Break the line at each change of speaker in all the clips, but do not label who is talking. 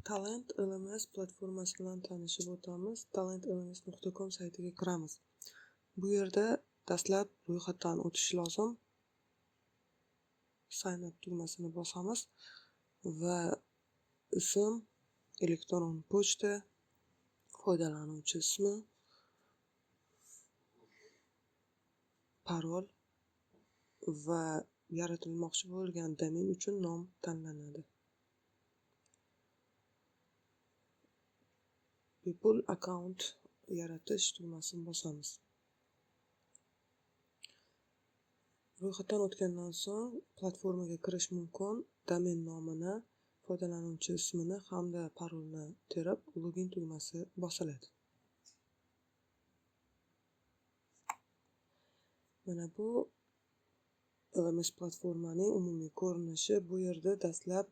Talent LMS platformasi bilan tanishib o'tamiz. talentlms.com saytiga kiramiz. Bu yerda dastlab ro'yxatdan o'tish lozim. Sign up tugmasini bosamiz va ism, elektron pochta, foydalanuvchi ismi, parol va yaratilmoqchi bo'lgan domen uchun nom tanlanadi. Bepul account yaratish tugmasini bosamiz. Ro'yxatdan o'tgandan so'ng platformaga kirish mumkin. Domen nomini, foydalanuvchi ismini hamda parolni terib, login tugmasi bosiladi. Mana bu LMS platformaning umumiy ko'rinishi. Bu yerda dastlab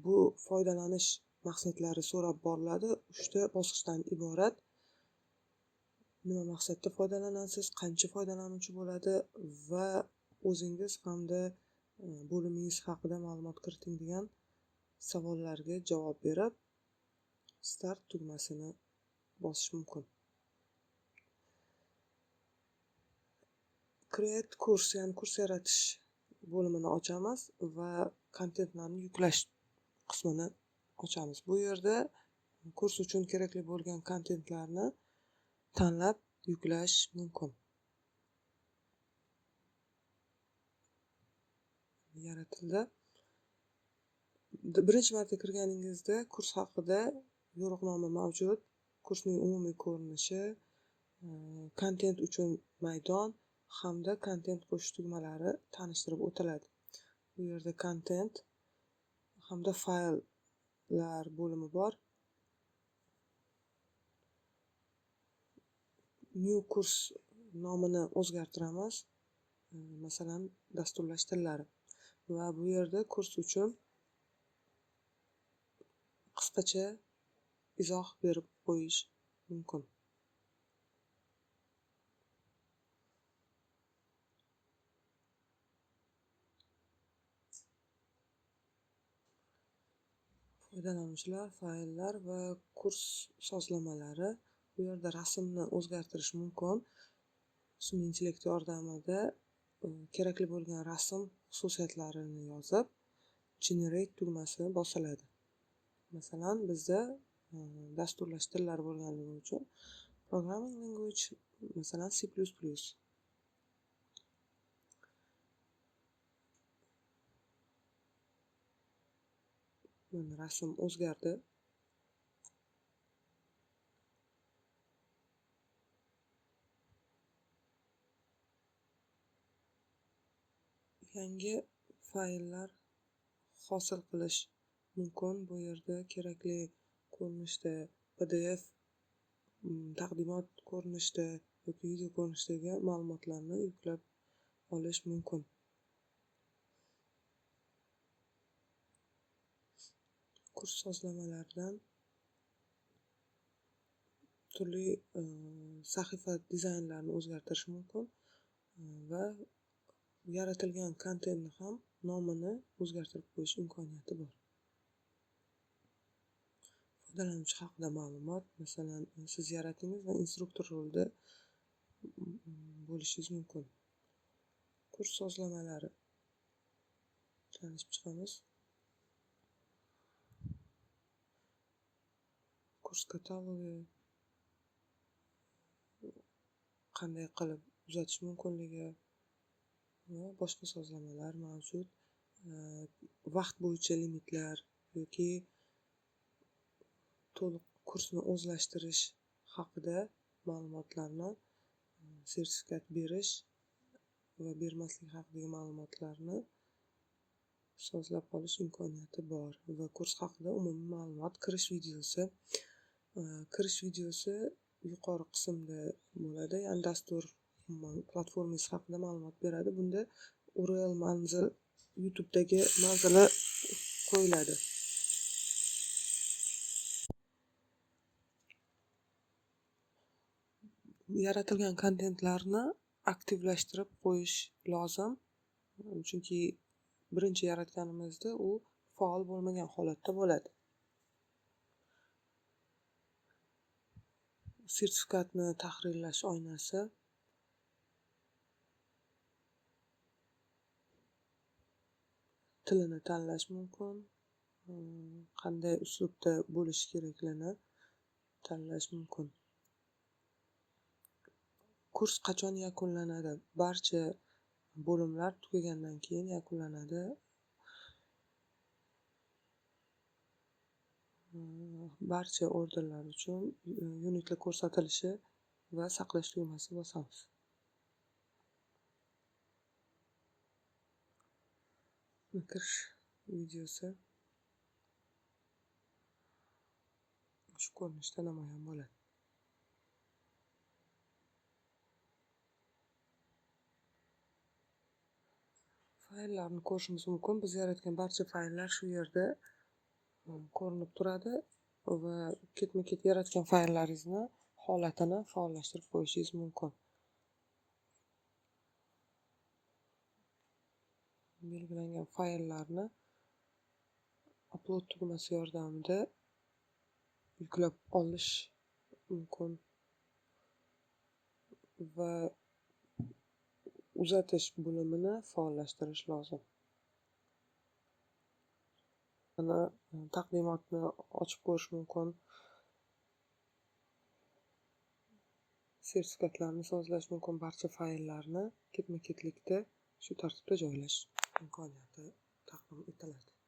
bu foydalanish maqsadlari so'rab boriladi. 3 ta bosqichdan iborat. Nima maqsadda foydalanasiz, qancha foydalanuvchi bo'ladi va o'zingiz hamda bo'limingiz haqida ma'lumot kiriting degan savollarga javob berib, start tugmasini bosish mumkin. Create kurs, ya'ni kurs yaratish bo'limini ochamiz va kontentlarni yuklash qismini ochamiz. Bu yerda kurs uchun kerakli bo'lgan kontentlarni tanlab yuklash mumkin. Yaratildi. Birinchi marta kirganingizda kurs haqida yo'riqnoma mavjud. Kursning umumiy ko'rinishi, kontent uchun maydon hamda kontent qo'shish tugmalari tanishtirib o'tiladi. Bu yerda kontent hamda fayllar bo'limi bor. New kurs nomini o'zgartiramiz. Masalan, dasturlash tillari. Va bu yerda kurs uchun qisqacha izoh berib qo'yish mumkin. Foydalanuvchilar, fayllar va kurs sozlamalari. Bu yerda rasmni o'zgartirish mumkin. Sun'iy intellekt yordamida kerakli bo'lgan rasm xususiyatlarini yozib, generate tugmasi bosiladi. Masalan, bizda dasturlash tillari bo'lganligi uchun programming language, masalan C++. Mana rasm o'zgardi. Yangi fayllar hosil qilish mumkin. Bu yerda kerakli ko'rinishda PDF, taqdimot ko'rinishda yoki video ko'rinishdagi ma'lumotlarni yuklab olish mumkin. Kurs sozlamalaridan turli sahifa dizaynlarini o'zgartirish mumkin va yaratilgan kontentni ham nomini o'zgartirib qo'yish imkoniyati bor. Foydalanuvchi haqida ma'lumot, masalan, siz yaratingiz va instruktor rolida bo'lishingiz mumkin. Kurs sozlamalari tanishib chiqamiz. Kurs katalogi, qanday qilib uzatish mumkinligi va boshqa sozlamalar mavjud. Vaqt bo'yicha limitlar yoki to'liq kursni o'zlashtirish haqida ma'lumotlarni, sertifikat berish va bermaslik haqidagi ma'lumotlarni sozlab qolish imkoniyati bor va kurs haqida umumiy ma'lumot, kirish videosi yuqori qismda bo'ladi, ya'ni dastur platformangiz haqida ma'lumot beradi. Bunda URL manzil, YouTube'dagi manzili qo'yiladi. Yaratilgan kontentlarni aktivlashtirib qo'yish lozim. Chunki birinchi yaratganimizda u faol bo'lmagan holatda bo'ladi. sertifikatni tahrirlash oynasi. Tilini tanlash mumkin. Qanday uslubda bo'lishi kerakligini tanlash mumkin. Kurs qachon yakunlanadi? Barcha bo'limlar tugagandan keyin yakunlanadi. Barcha orderlar uchun unitlar ko'rsatilishi va saqlash tugmasi bosamiz. Kirish videosi shu ko'rinishda namoyon bo'ladi. Fayllarni ko'rishimiz mumkin. Biz yaratgan barcha fayllar shu yerda ko'rinib turadi va ketma-ket yaratgan fayllaringizni holatini faollashtirib qo'yishingiz mumkin. Belgilangan fayllarni upload tugmasi yordamida yuklab olish mumkin va uzatish bo'limini faollashtirish lozim. Taqdimotni ochib ko'rish mumkin. Sertifikatlarni sozlash mumkin. Barcha fayllarni ketma-ketlikda shu tartibda joylash imkoniyati taqdim etiladi.